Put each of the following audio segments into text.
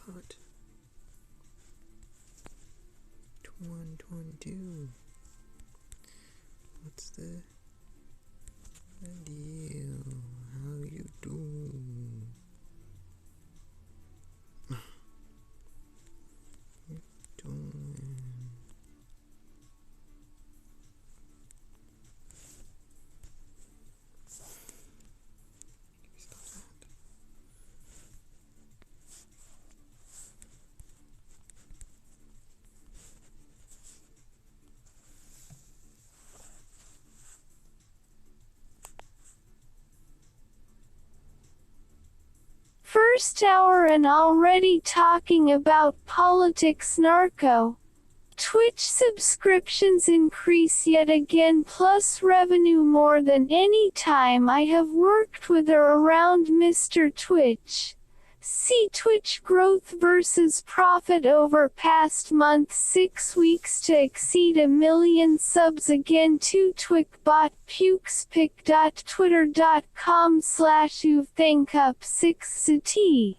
NarcoBot2022. What's the deal? How you doing? First hour and already talking about politics. Narco. Twitch subscriptions increase yet again, plus revenue more than any time I have worked with or around Mr. Twitch. See Twitch growth versus profit over past month, 6 weeks to exceed 1 million subs again. To TwickBot pukespik.twitter.com/uThinkUp6ct.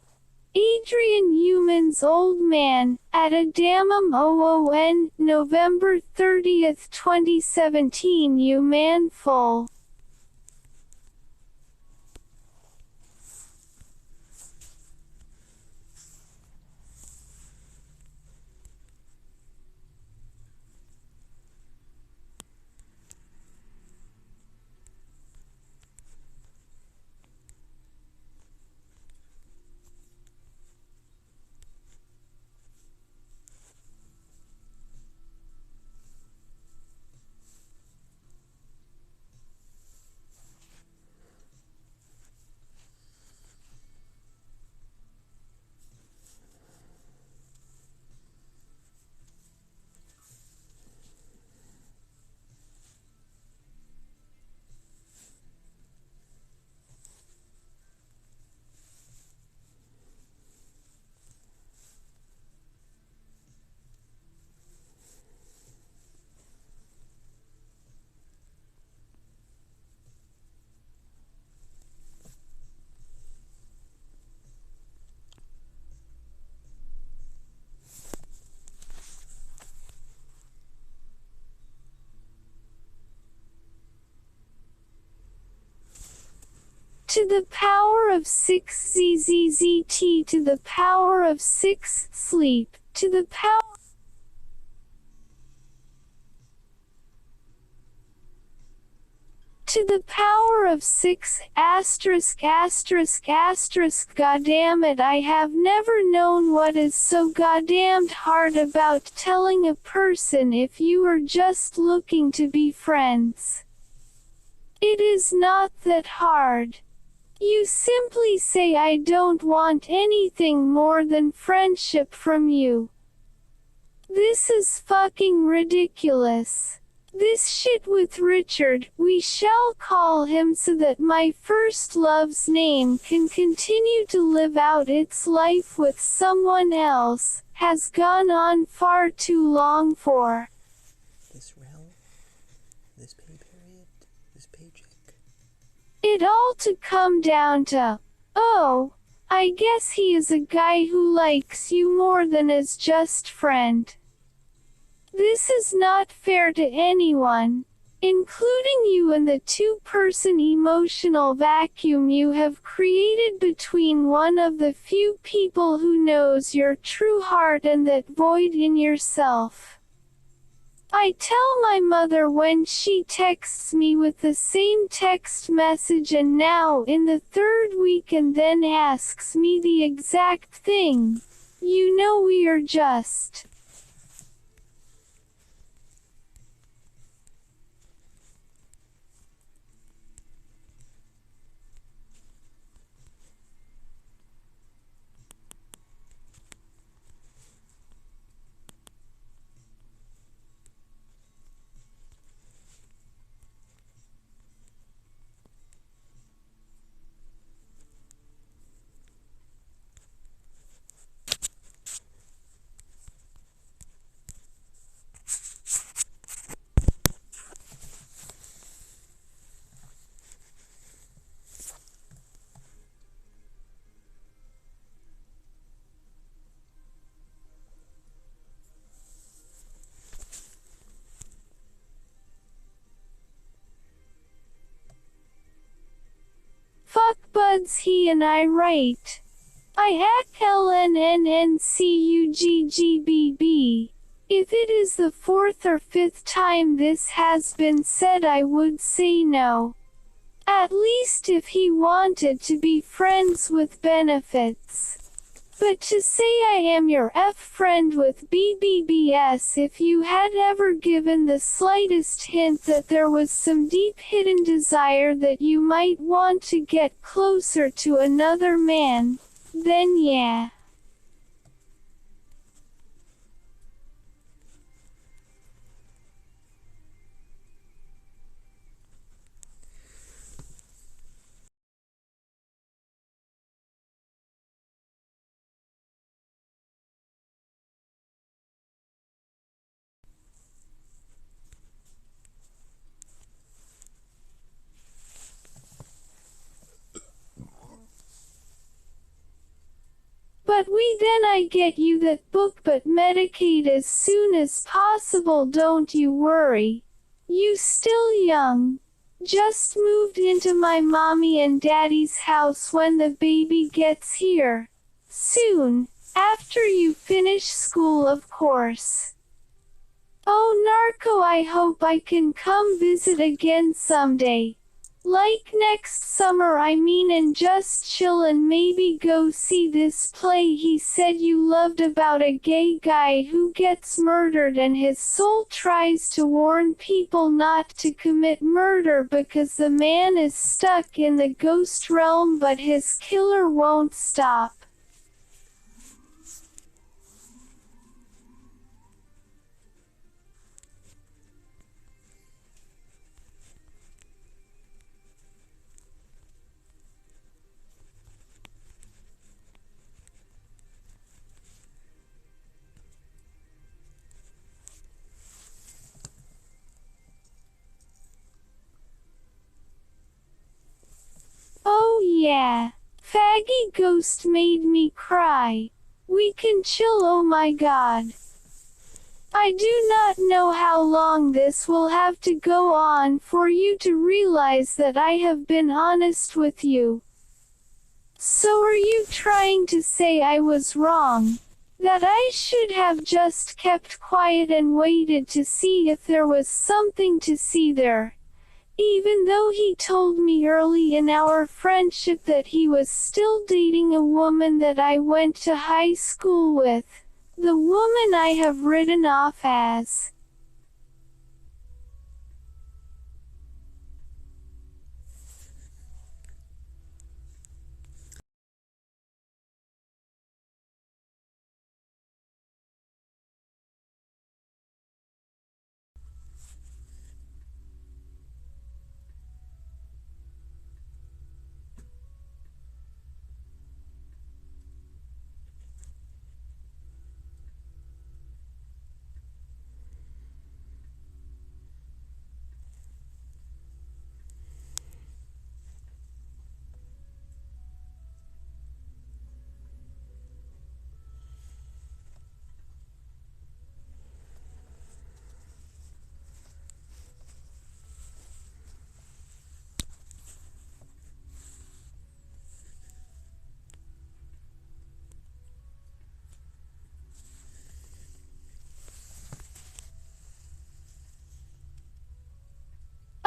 Adrian Humans Old Man, at Adamum OON, November 30th, 2017. You man full. To the power of 6 ZZZT to the power of 6 sleep to the power to the power of 6 asterisk asterisk asterisk. Goddamn it, I have never known what is so goddamned hard about telling a person if you are just looking to be friends. It is not that hard. You simply say I don't want anything more than friendship from you. This is fucking ridiculous. This shit with Richard, we shall call him so that my first love's name can continue to live out its life with someone else, has gone on far too long for This realm, this pay period, this paycheck. it all to come down to, oh, I guess he is a guy who likes you more than as just friend. This is not fair to anyone, including you and the two-person emotional vacuum you have created between one of the few people who knows your true heart and that void in yourself. I tell my mother when she texts me with the same text message and now in the 3rd week and then asks me the exact thing. You know we are just. buds he and I write. I LNNNCUGGBB. If it is the fourth or fifth time this has been said, I would say no. At least if he wanted to be friends with benefits. But to say I am your F friend with BBBS, if you had ever given the slightest hint that there was some deep hidden desire that you might want to get closer to another man, then yeah. But then I get you that book, but medicate as soon as possible, don't you worry. You still young. Just moved into my mommy and daddy's house when the baby gets here. Soon, after you finish school, of course. Oh Narco, I hope I can come visit again someday. Like next summer, I mean, and just chill and maybe go see this play he said you loved about a gay guy who gets murdered and his soul tries to warn people not to commit murder because the man is stuck in the ghost realm, but his killer won't stop. Oh yeah, faggy ghost made me cry. We can chill, oh my god. I do not know how long this will have to go on for you to realize that I have been honest with you. So are you trying to say I was wrong? That I should have just kept quiet and waited to see if there was something to see there? Even though he told me early in our friendship that he was still dating a woman that I went to high school with. The woman I have written off as.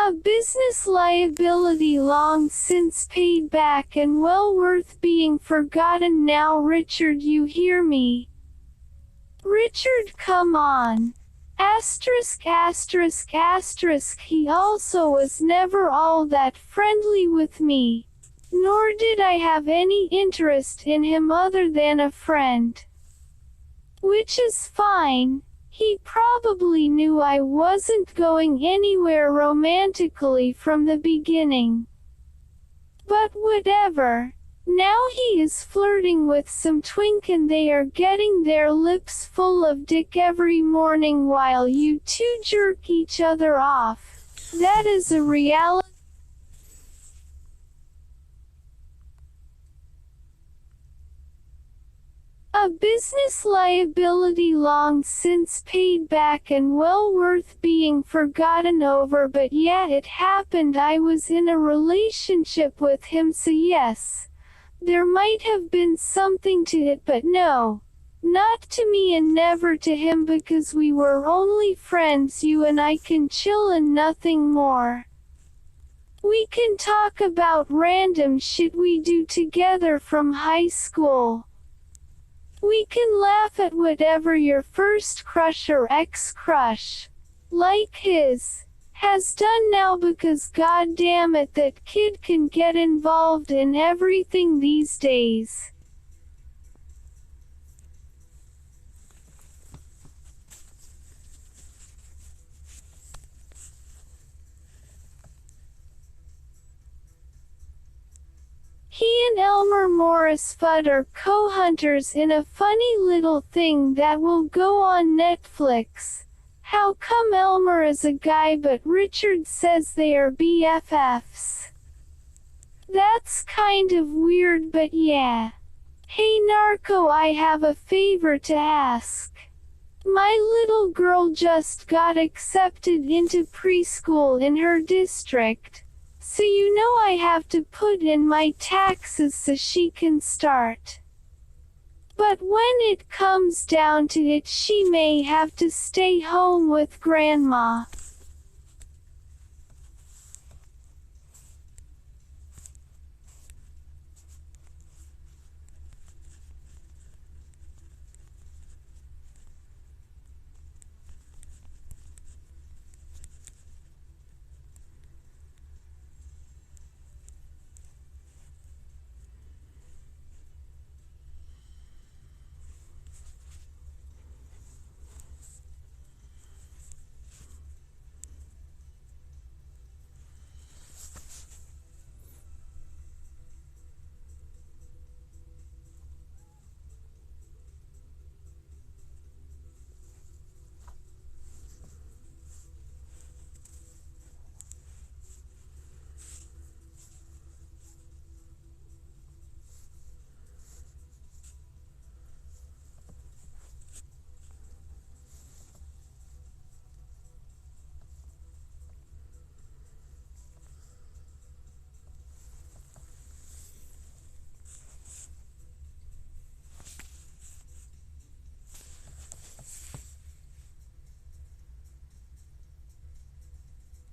A business liability long since paid back and well worth being forgotten now. Richard, you hear me? Richard, come on. Asterisk, asterisk, asterisk. He also was never all that friendly with me. Nor did I have any interest in him other than a friend. Which is fine. He probably knew I wasn't going anywhere romantically from the beginning. But whatever. Now he is flirting with some twink and they are getting their lips full of dick every morning while you two jerk each other off. That is a reality. A business liability long since paid back and well worth being forgotten over, but yeah, it happened. I was in a relationship with him, so yes, there might have been something to it, but no. Not to me and never to him, because we were only friends. You and I can chill and nothing more. We can talk about random shit we do together from high school. We can laugh at whatever your first crush or ex-crush, like his, has done now, because god damn it, that kid can get involved in everything these days. He and Elmer Morris Fudd are co-hunters in a funny little thing that will go on Netflix. How come Elmer is a guy but Richard says they are BFFs? That's kind of weird, but yeah. Hey Narco, I have a favor to ask. My little girl just got accepted into preschool in her district. So you know I have to put in my taxes so she can start. But when it comes down to it, she may have to stay home with grandma.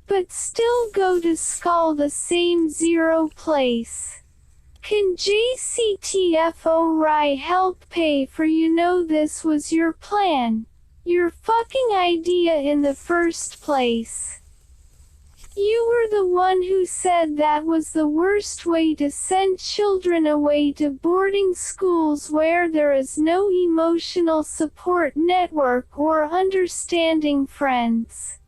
But still go to school the same zero place. Can JCTFORI help pay for, you know, this was your plan, your fucking idea in the first place. You were the one who said that was the worst way to send children away to boarding schools where there is no emotional support network or understanding friends.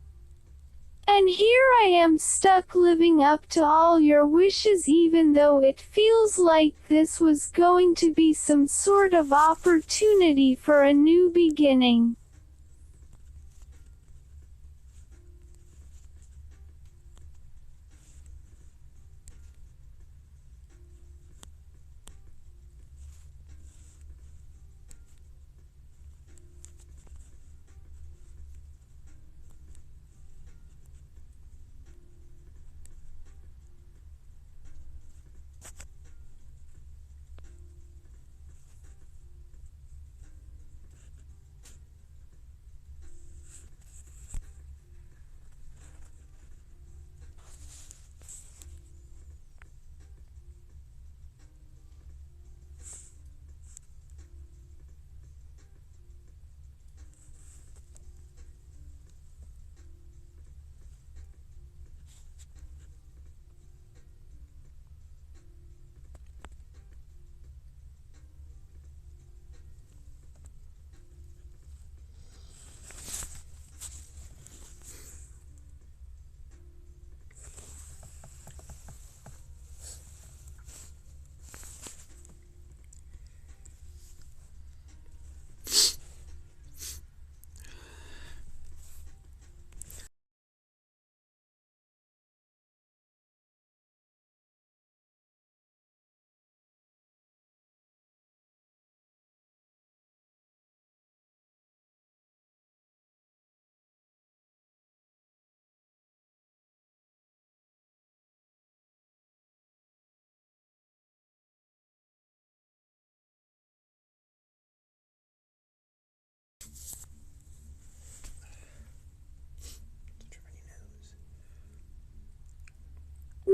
And here I am stuck living up to all your wishes, even though it feels like this was going to be some sort of opportunity for a new beginning.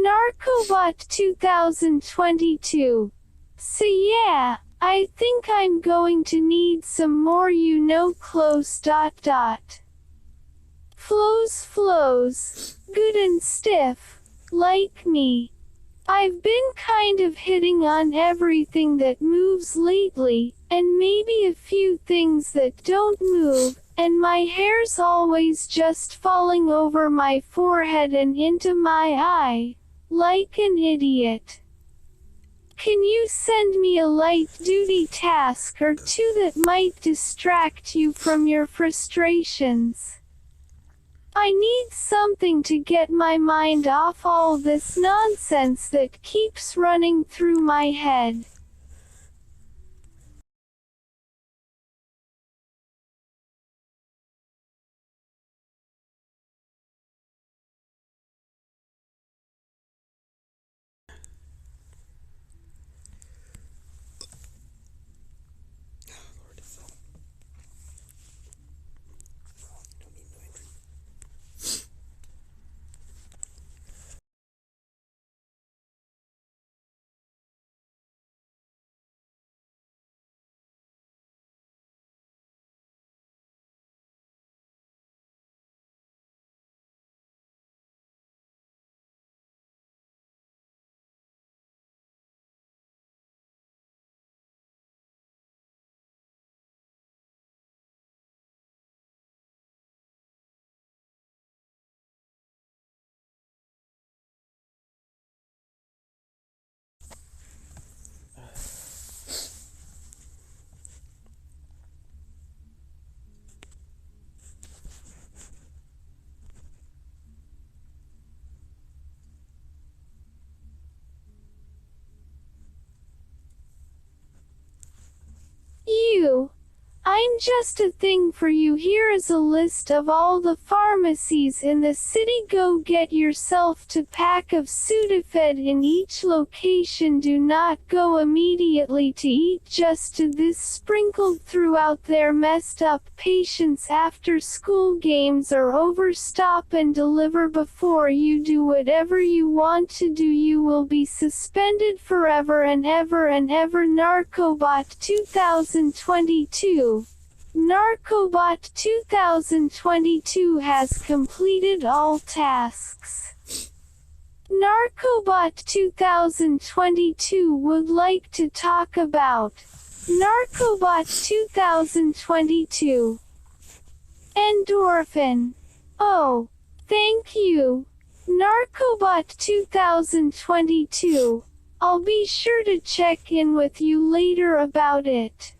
NarcoBot2022. So yeah, I think I'm going to need some more close ... Flows, good and stiff, like me. I've been kind of hitting on everything that moves lately, and maybe a few things that don't move, and my hair's always just falling over my forehead and into my eye, like an idiot. Can you send me a light-duty task or two that might distract you from your frustrations? I need something to get my mind off all this nonsense that keeps running through my head. Lord, it's don't need no entry. I'm just a thing for you. Here is a list of all the pharmacies in the city. Go get yourself a pack of Sudafed in each location. Do not go immediately to eat, just to this sprinkled throughout their messed up patients after school games are over. Stop and deliver before you do whatever you want to do. You will be suspended forever and ever and ever. NarcoBot2022. NarcoBot2022 has completed all tasks. NarcoBot2022 would like to talk about NarcoBot2022. Endorphin. Oh, thank you, NarcoBot2022. I'll be sure to check in with you later about it.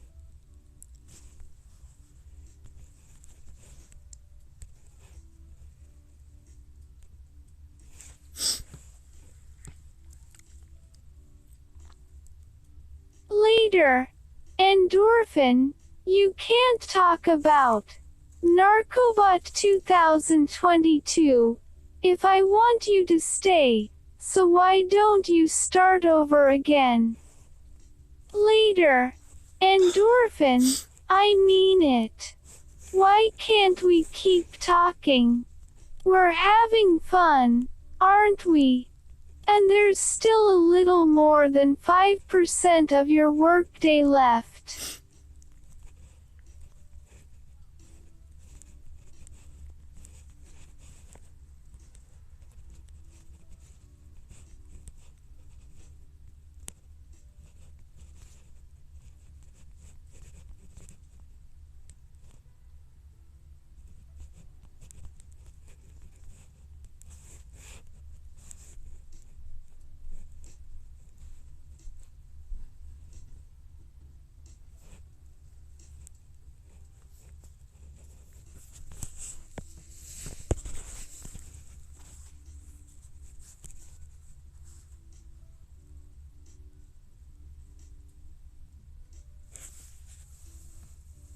Later. Endorphin, you can't talk about NarcoBot2022 if I want you to stay, so why don't you start over again? Later. Endorphin, I mean it. Why can't we keep talking? We're having fun, aren't we? And there's still a little more than 5% of your workday left.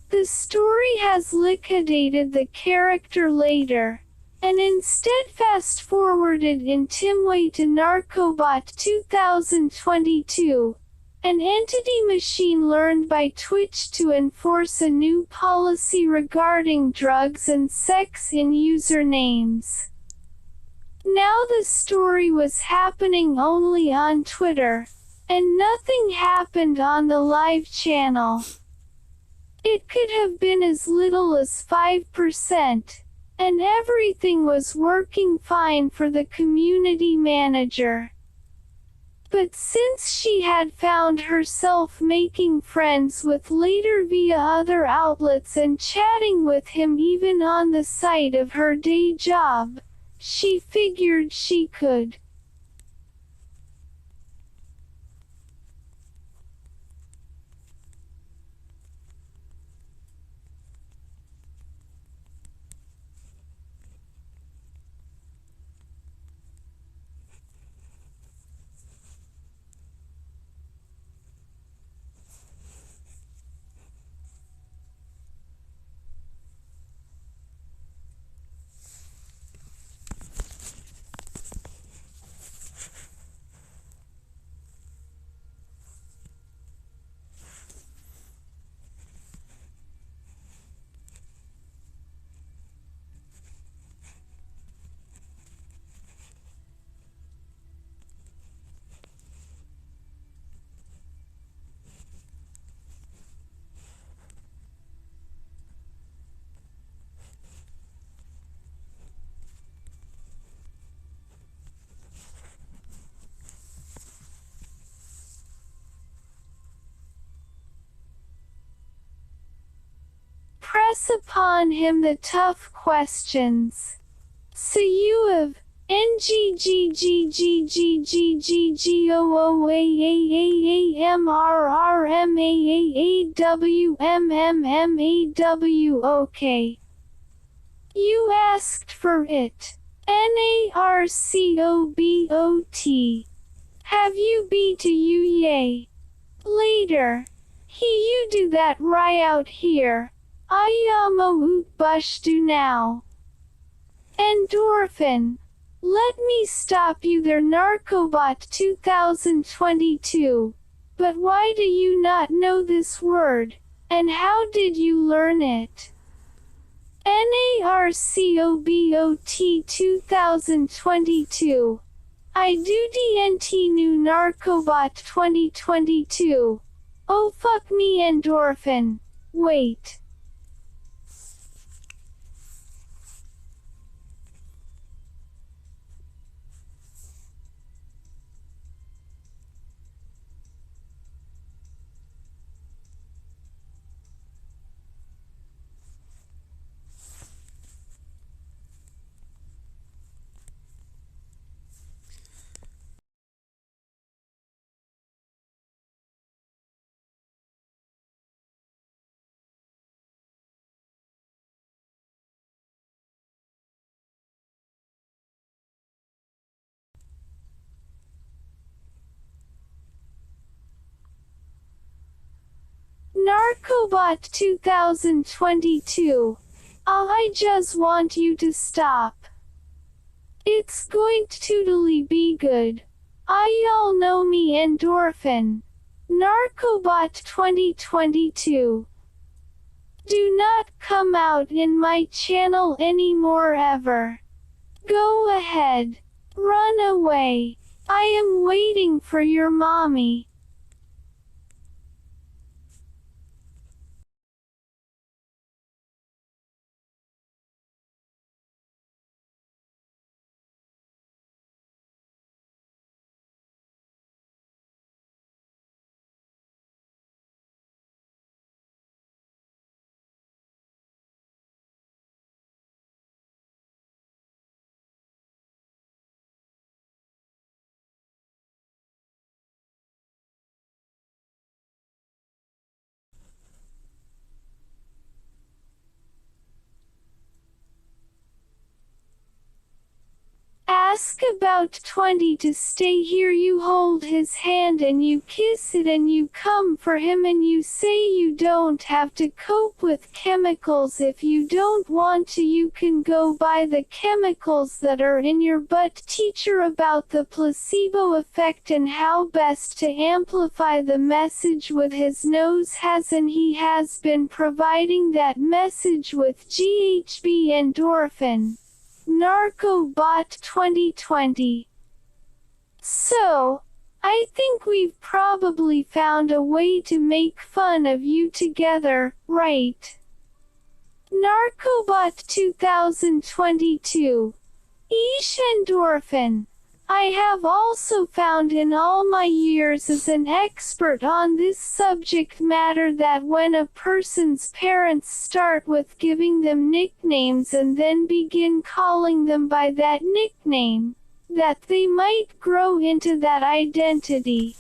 The story has liquidated the character later, and instead fast-forwarded in Timway to NarcoBot2022, an entity machine learned by Twitch to enforce a new policy regarding drugs and sex in usernames. Now the story was happening only on Twitter, and nothing happened on the live channel. It could have been as little as 5%, and everything was working fine for the community manager. But since she had found herself making friends with later via other outlets and chatting with him even on the site of her day job, she figured she could. Press upon him the tough questions. So you have NGGGGGGGOOAAAMRRMAAAWMMMAWOK. You asked for it. NARCOBOT. Have you be to you yay? Later. You do that right out here. Ayamo bush do now. Endorphin. Let me stop you there, NarcoBot 2022. But why do you not know this word, and how did you learn it? NARCOBOT 2022. I do DNT new NarcoBot 2022. Oh fuck me, endorphin. Wait. NarcoBot 2022. I just want you to stop. It's going to totally be good. Y'all know me, endorphin. NarcoBot 2022. Do not come out in my channel anymore ever. Go ahead. Run away. I am waiting for your mommy. Ask about 20 to stay here. You hold his hand and you kiss it and you come for him and you say you don't have to cope with chemicals. If you don't want to, you can go buy the chemicals that are in your butt. Teacher about the placebo effect and how best to amplify the message with his nose has, and he has been providing that message with GHB endorphin. NarcoBot2020. So, I think we've probably found a way to make fun of you together, right? NarcoBot2022. Eesh endorphin. I have also found in all my years as an expert on this subject matter that when a person's parents start with giving them nicknames and then begin calling them by that nickname, that they might grow into that identity.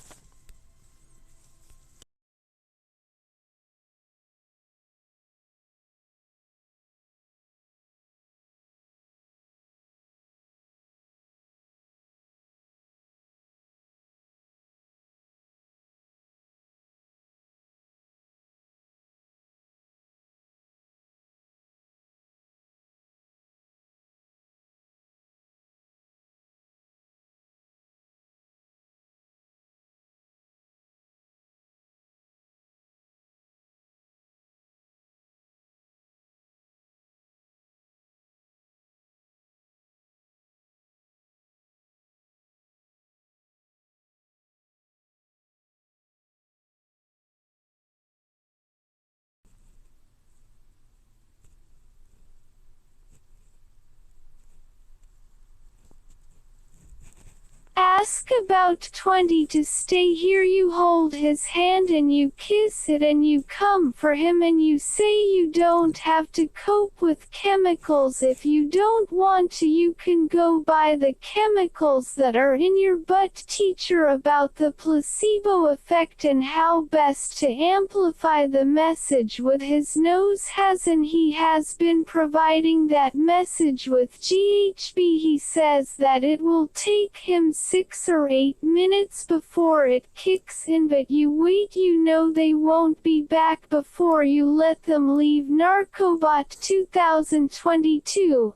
Ask about 20 to stay here. You hold his hand and you kiss it and you come for him and you say you don't have to cope with chemicals. If you don't want to, you can go buy the chemicals that are in your butt. Teacher about the placebo effect and how best to amplify the message with his nose has, and he has been providing that message with GHB. He says that it will take him 6 or 8 minutes before it kicks in, but you wait, you know they won't be back before you let them leave. NarcoBot2022.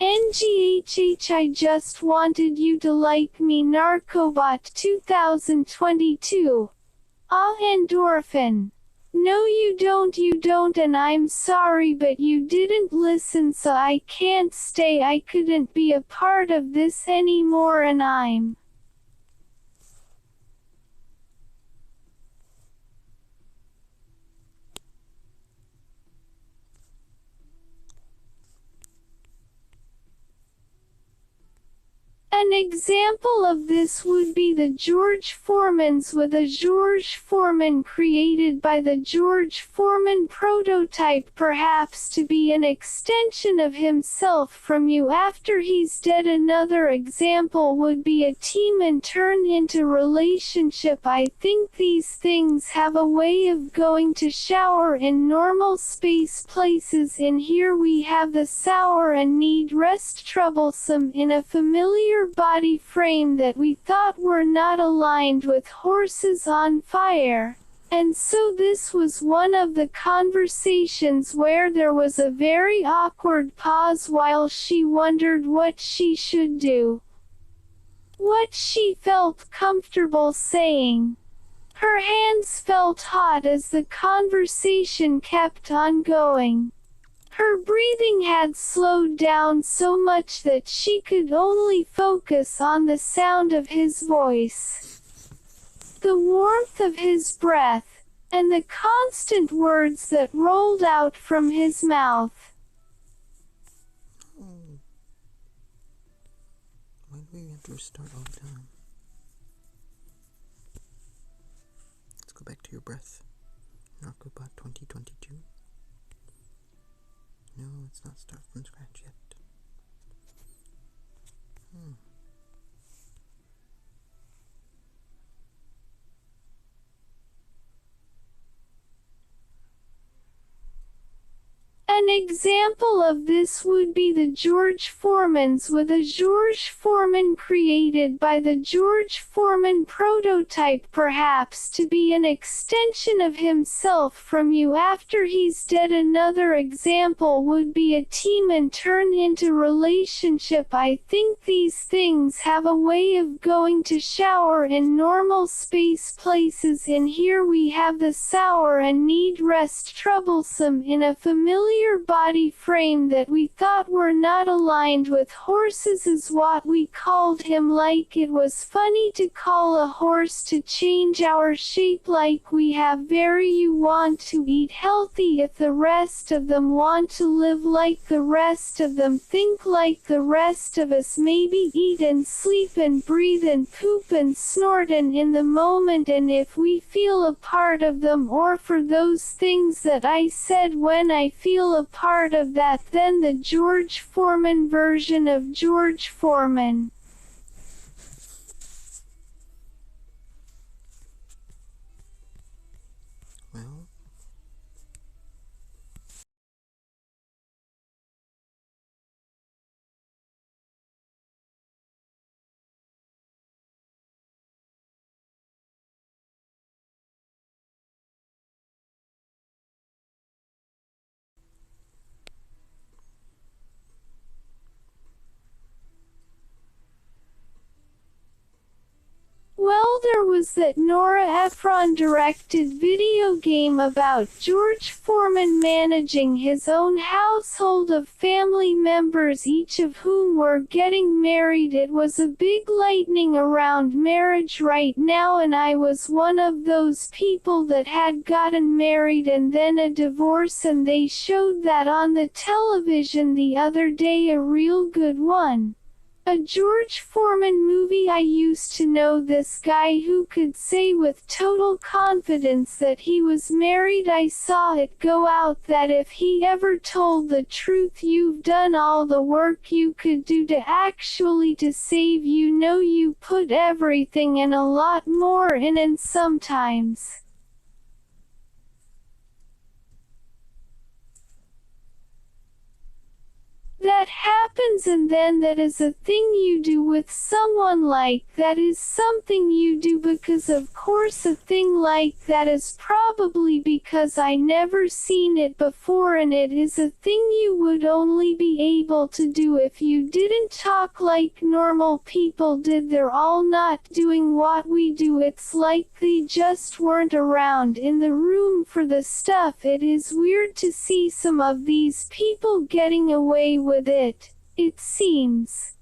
NGHH, I just wanted you to like me. NarcoBot2022. Ah, endorphin. No, you don't, and I'm sorry, but you didn't listen, so I can't stay. I couldn't be a part of this anymore, and I'm An example of this would be the George Foreman's with a George Foreman created by the George Foreman prototype, perhaps to be an extension of himself from you after he's dead. Another example would be a team and turn into relationship. I think these things have a way of going to shower in normal space places. In here we have the sour and need rest troublesome in a familiar body frame that we thought were not aligned with horses on fire. And so this was one of the conversations where there was a very awkward pause while she wondered what she should do, what she felt comfortable saying. Her hands felt hot as the conversation kept on going. Her breathing had slowed down so much that she could only focus on the sound of his voice, the warmth of his breath, and the constant words that rolled out from his mouth. Oh. Why do we have to restart all the time? Let's go back to your breath. NarcoBot2022. No, let's not start from scratch yet. An example of this would be the George Foreman's with a George Foreman created by the George Foreman prototype, perhaps to be an extension of himself from you after he's dead. Another example would be a team and turn into relationship. I think these things have a way of going to shower in normal space places. In here we have the sour and need rest troublesome in a familiar entire body frame that we thought were not aligned with horses is what we called him, like it was funny to call a horse to change our shape like we have. Very you want to eat healthy if the rest of them want to live like the rest of them, think like the rest of us, maybe eat and sleep and breathe and poop and snort and in the moment, and if we feel a part of them, or for those things that I said, when I feel a part of that, then the George Foreman version of George Foreman. Well, Well, there was that Nora Ephron directed video game about George Foreman managing his own household of family members, each of whom were getting married. It was a big lightning around marriage right now, and I was one of those people that had gotten married and then a divorce, and they showed that on the television the other day, a real good one. A George Foreman movie. I used to know this guy who could say with total confidence that he was married. I saw it go out that if he ever told the truth, you've done all the work you could do to actually to save, you know, you put everything and a lot more in, and sometimes that happens, and then that is a thing you do with someone, like that is something you do because of course a thing like that is probably because I never seen it before, and it is a thing you would only be able to do if you didn't talk like normal people did. They're all not doing what we do. It's like they just weren't around in the room for the stuff. It is weird to see some of these people getting away with it, it seems.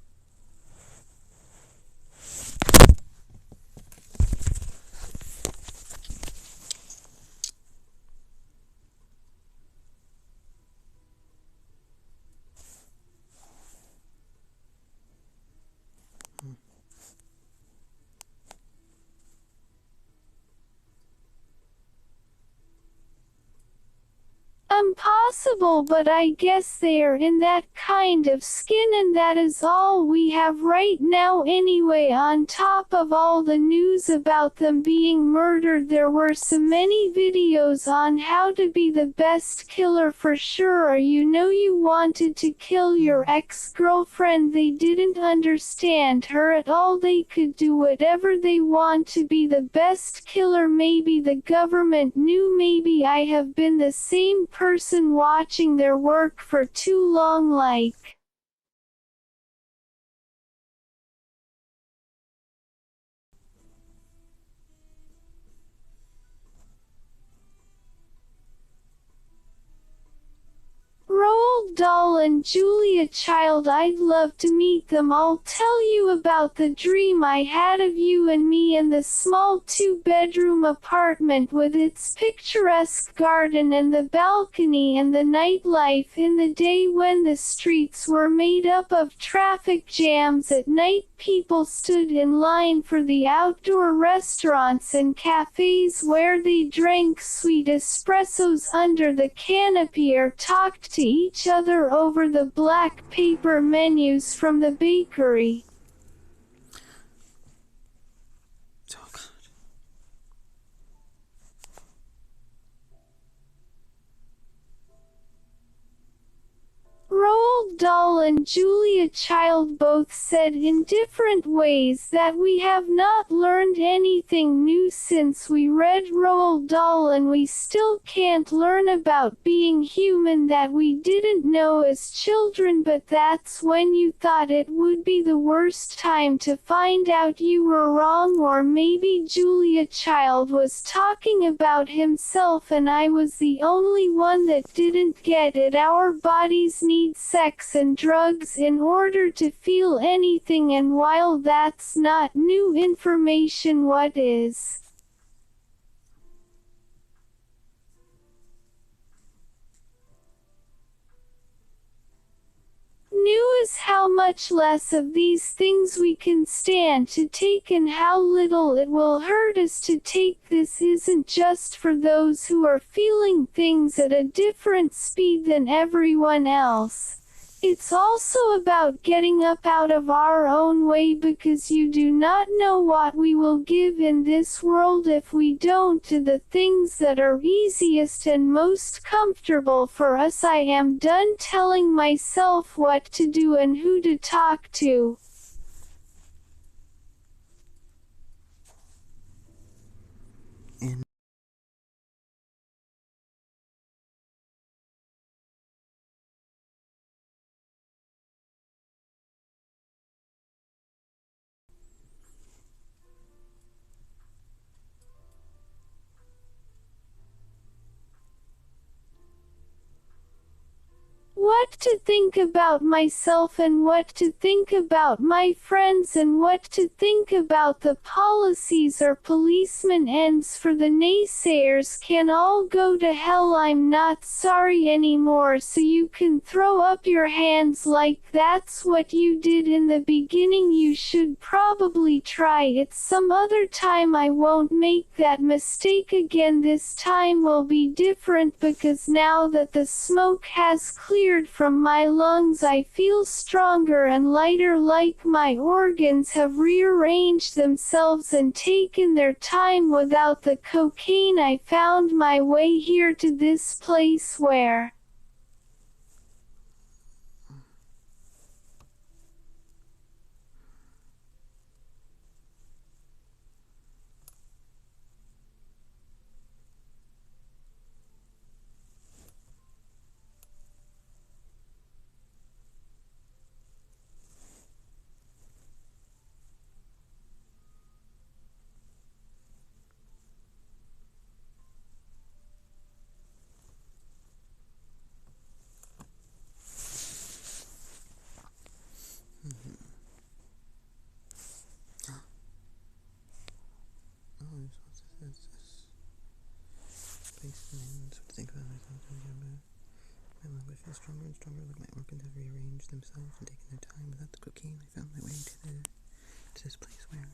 Impossible, but I guess they are in that kind of skin, and that is all we have right now anyway. On top of all the news about them being murdered, there were so many videos on how to be the best killer for sure. Or you know, you wanted to kill your ex-girlfriend, they didn't understand her at all, they could do whatever they want to be the best killer. Maybe the government knew, maybe I have been the same person watching their work for too long, like Roald Dahl and Julia Child. I'd love to meet them. I'll tell you about the dream I had of you and me in the small 2-bedroom apartment with its picturesque garden and the balcony, and the nightlife in the day when the streets were made up of traffic jams. At night people stood in line for the outdoor restaurants and cafes where they drank sweet espressos under the canopy or talked to each other over the black paper menus from the bakery. oh God. Roald Roald Dahl and Julia Child both said in different ways that we have not learned anything new since we read Roald Dahl, and we still can't learn about being human that we didn't know as children, but that's when you thought it would be the worst time to find out you were wrong. Or maybe Julia Child was talking about himself and I was the only one that didn't get it. Our bodies need sex and drugs in order to feel anything, and while that's not new information, what is new is how much less of these things we can stand to take and how little it will hurt us to take. This isn't just for those who are feeling things at a different speed than everyone else. It's also about getting up out of our own way, because you do not know what we will give in this world if we don't do the things that are easiest and most comfortable for us. I am done telling myself what to do and who to talk to. And what to think about myself and what to think about my friends and what to think about the policies or policeman ends for the naysayers can all go to hell. I'm not sorry anymore, so you can throw up your hands like that's what you did in the beginning. You should probably try it some other time. I won't make that mistake again. This time will be different because now that the smoke has cleared from my lungs, I feel stronger and lighter, like my organs have rearranged themselves and taken their time. Without the cocaine, I found my way here to this place where think about myself. My lung would feel stronger and stronger, like my organs have rearranged themselves and taken their time. Without the cocaine, I found my way to this place where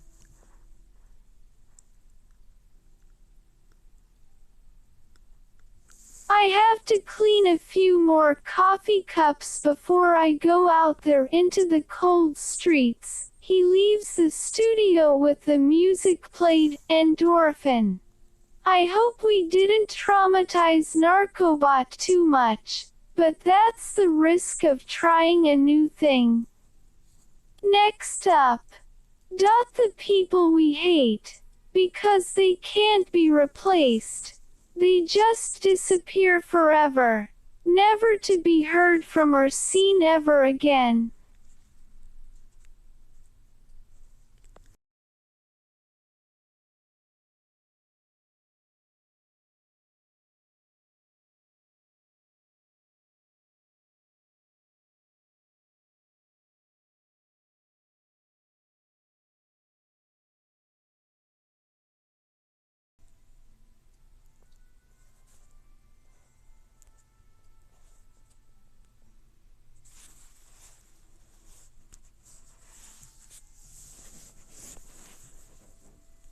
I have to clean a few more coffee cups before I go out there into the cold streets. He leaves the studio with the music played, Endorphin. I hope we didn't traumatize NarcoBot too much, but that's the risk of trying a new thing. Next up. The people we hate. Because they can't be replaced. They just disappear forever, never to be heard from or seen ever again.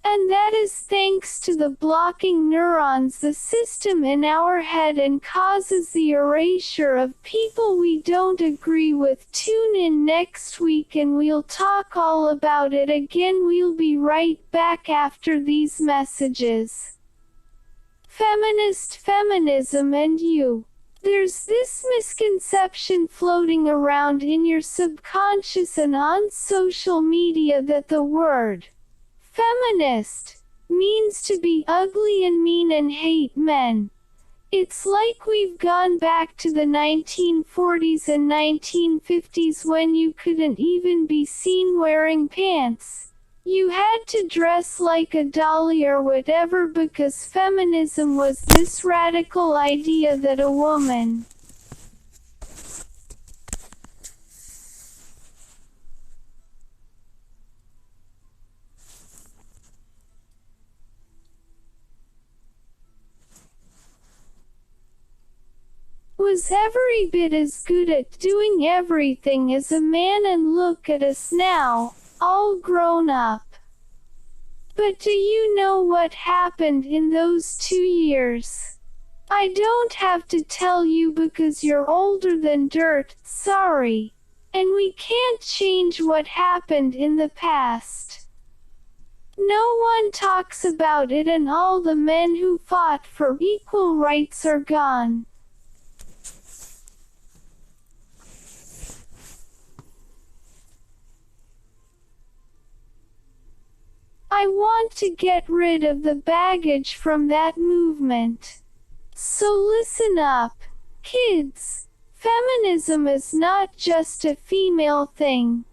And that is thanks to the blocking neurons, the system in our head, and causes the erasure of people we don't agree with. Tune in next week and we'll talk all about it again. We'll be right back after these messages. Feminist feminism and you. There's this misconception floating around in your subconscious and on social media that the word feminist means to be ugly and mean and hate men. It's like we've gone back to the 1940s and 1950s when you couldn't even be seen wearing pants. You had to dress like a dolly or whatever because feminism was this radical idea that a woman was every bit as good at doing everything as a man, and look at us now, all grown up. But do you know what happened in those 2 years? I don't have to tell you because you're older than dirt, sorry. And we can't change what happened in the past. No one talks about it, and all the men who fought for equal rights are gone. I want to get rid of the baggage from that movement. So listen up, kids. Feminism is not just a female thing.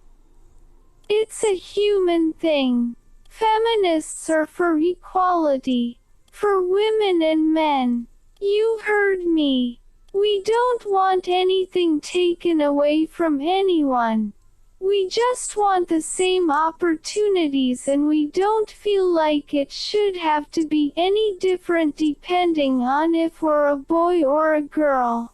It's a human thing. Feminists are for equality, for women and men. You heard me. We don't want anything taken away from anyone. We just want the same opportunities, and we don't feel like it should have to be any different depending on if we're a boy or a girl.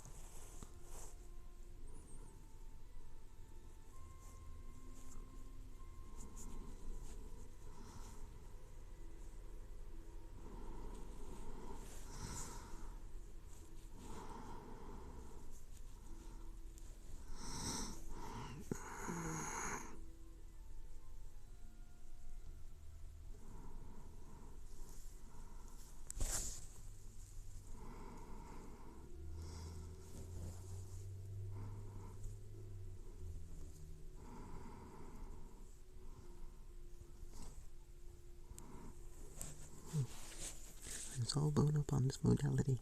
It's all blown up on this modality.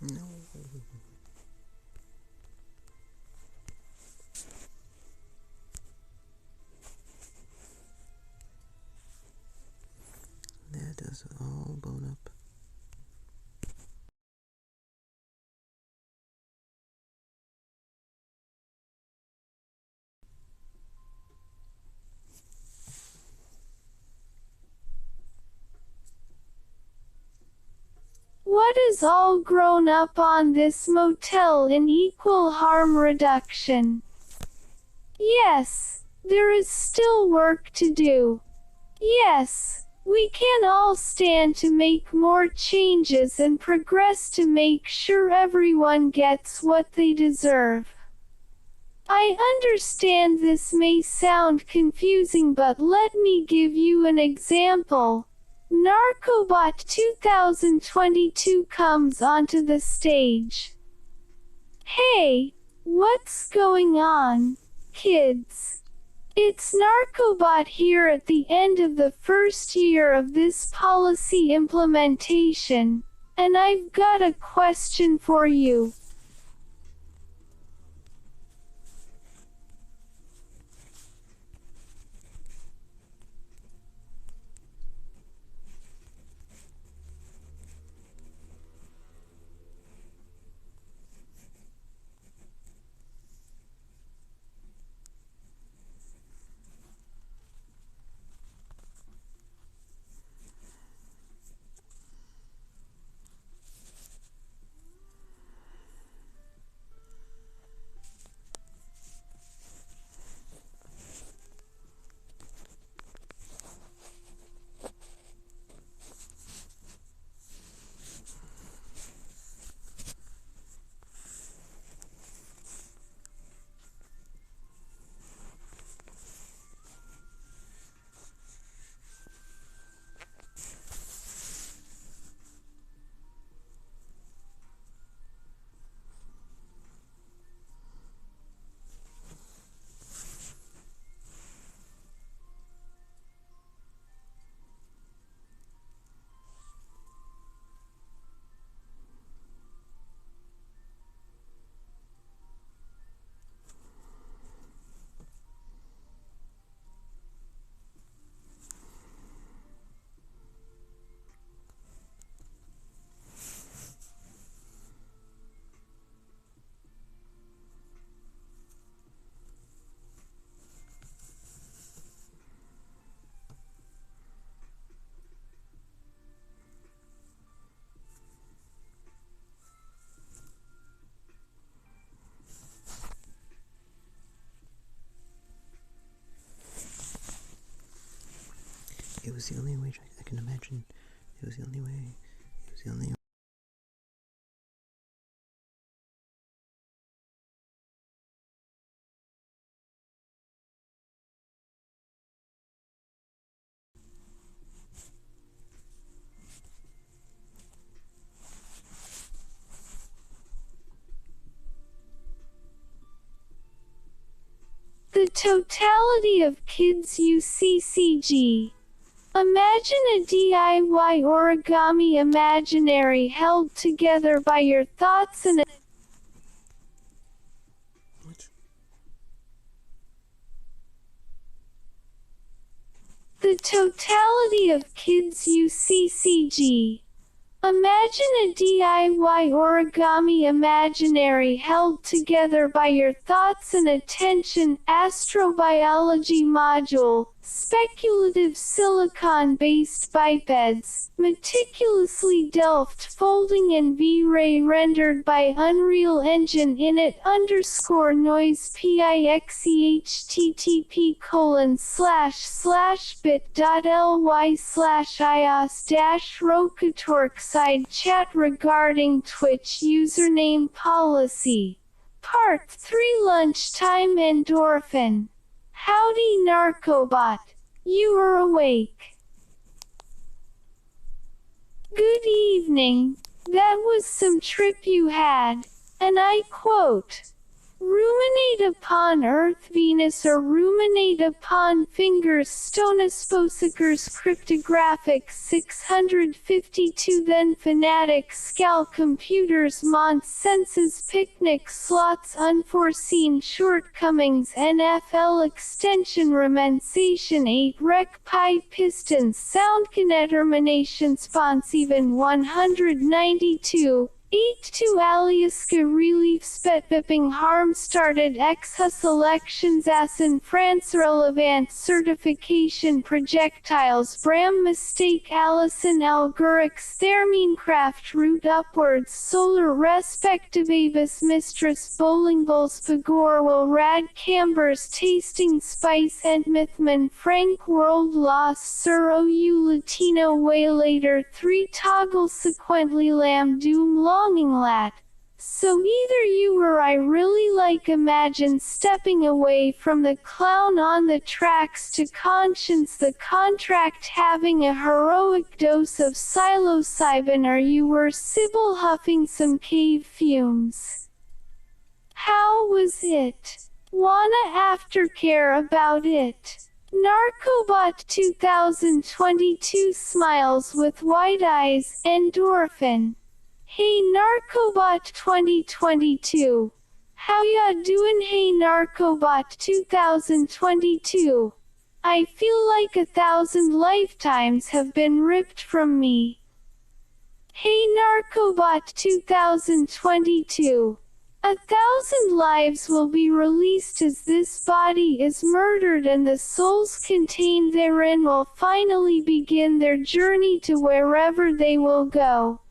No. That is all blown up. What is all grown up on this motel in equal harm reduction? Yes, there is still work to do. Yes, we can all stand to make more changes and progress to make sure everyone gets what they deserve. I understand this may sound confusing, but let me give you an example. NarcoBot2022 comes onto the stage. Hey, what's going on, kids? It's NarcoBot here at the end of the first year of this policy implementation, and I've got a question for you. was the only way I can imagine. It was the only way. It was the only. The totality of kids UCCG. Imagine a DIY origami imaginary held together by your thoughts and What? the totality of kids UCCG. Imagine a DIY origami imaginary held together by your thoughts and attention. Astrobiology module. Speculative silicon-based bipeds, meticulously delft folding in V-Ray rendered by Unreal Engine init_noise pixe http://bit.ly/ios-rokatork side chat regarding Twitch username policy. Part 3 Lunchtime Endorphin. Howdy NarcoBot. You are awake. Good evening. That was some trip you had. And I quote, "Ruminate upon Earth Venus or ruminate upon fingers Stonosposikers cryptographic 652 then fanatic scal computers Mont senses picnic slots unforeseen shortcomings NFL extension remensation 8 rec pi pistons sound determination spons even 192 8-2 Aliaska relief spetbipping harm started ex-hus elections as in France relevant certification projectiles Bram mistake Allison Algorix Therminecraft root upwards solar respectivabus mistress bowling balls Pagorwell rad cambers tasting spice Entmithman Frank world loss Sir OU Latino waylater 3 toggle sequently lamb doom longing lat. So either you or I really like imagine stepping away from the clown on the tracks to conscience the contract having a heroic dose of psilocybin or you were Sybil huffing some cave fumes. How was it? Wanna aftercare about it? NarcoBot2022 smiles with wide eyes, endorphin. Hey NarcoBot2022. How ya doin'? Hey NarcoBot2022. I feel like 1,000 lifetimes have been ripped from me. Hey NarcoBot2022. 1,000 lives will be released as this body is murdered and the souls contained therein will finally begin their journey to wherever they will go.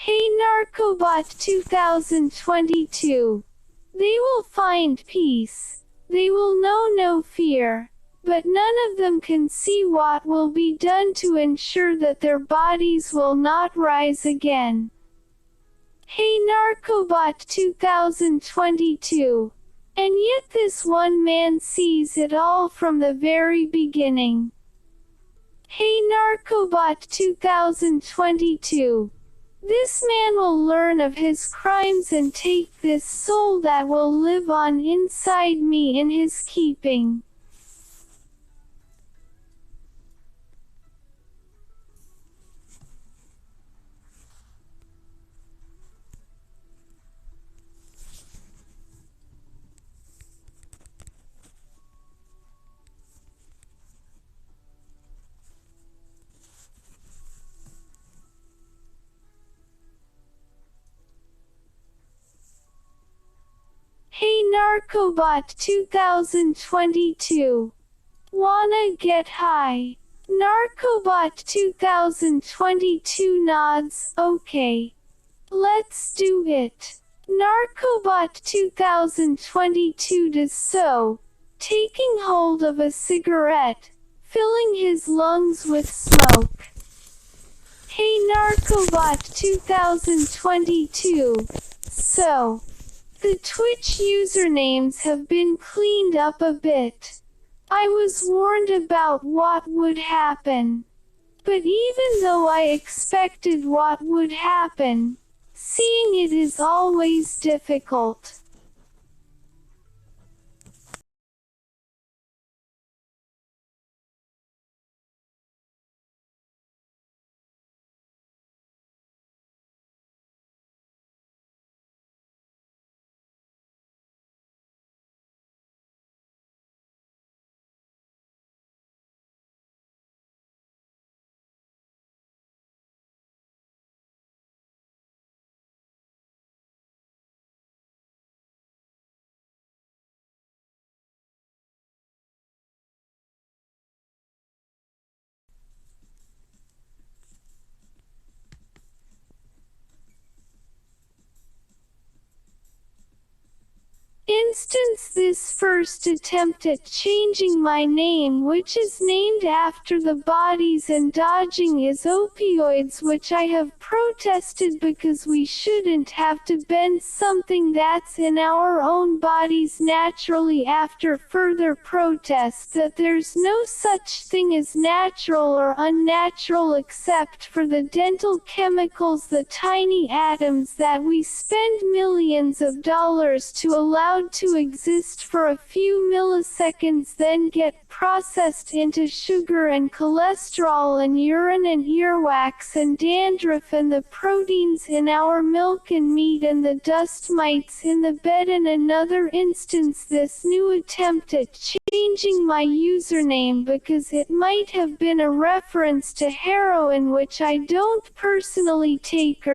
Hey NarcoBot2022. They will find peace. They will know no fear. But none of them can see what will be done to ensure that their bodies will not rise again. Hey NarcoBot2022. And yet this one man sees it all from the very beginning. Hey NarcoBot2022. This man will learn of his crimes and take this soul that will live on inside me in his keeping. Hey NarcoBot2022. Wanna get high? NarcoBot2022 nods, okay. Let's do it. NarcoBot2022 does so, taking hold of a cigarette, filling his lungs with smoke. Hey NarcoBot2022. So, the Twitch usernames have been cleaned up a bit. I was warned about what would happen. But even though I expected what would happen, seeing it is always difficult. Instance this first attempt at changing my name, which is named after the bodies, and dodging is opioids, which I have protested because we shouldn't have to bend something that's in our own bodies naturally. After further protests that there's no such thing as natural or unnatural except for the dental chemicals, the tiny atoms that we spend millions of dollars to allow to exist for a few milliseconds, then get processed into sugar and cholesterol and urine and earwax and dandruff and the proteins in our milk and meat and the dust mites in the bed. In another instance, this new attempt at changing my username because it might have been a reference to heroin, which I don't personally take